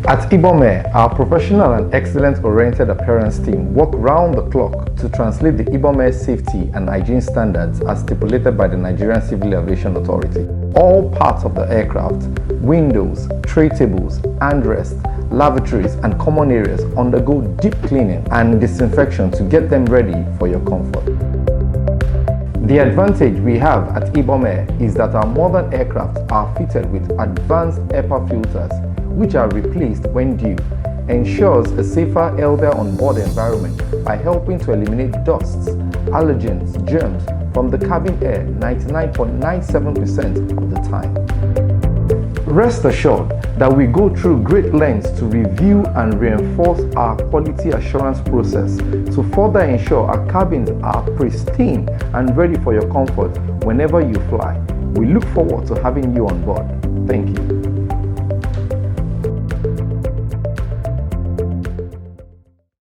At Ibom Air, our professional and excellence-oriented appearance team work round the clock to translate the Ibom Air safety and hygiene standards as stipulated by the Nigerian Civil Aviation Authority. All parts of the aircraft, windows, tray tables, handrests, lavatories and common areas undergo deep cleaning and disinfection to get them ready for your comfort. The advantage we have at Ibom Air is that our modern aircraft are fitted with advanced HEPA filters, which are replaced when due, ensures a safer, healthier onboard environment by helping to eliminate dusts, allergens, germs from the cabin air 99.97% of the time. Rest assured that we go through great lengths to review and reinforce our quality assurance process to further ensure our cabins are pristine and ready for your comfort whenever you fly. We look forward to having you on board. Thank you.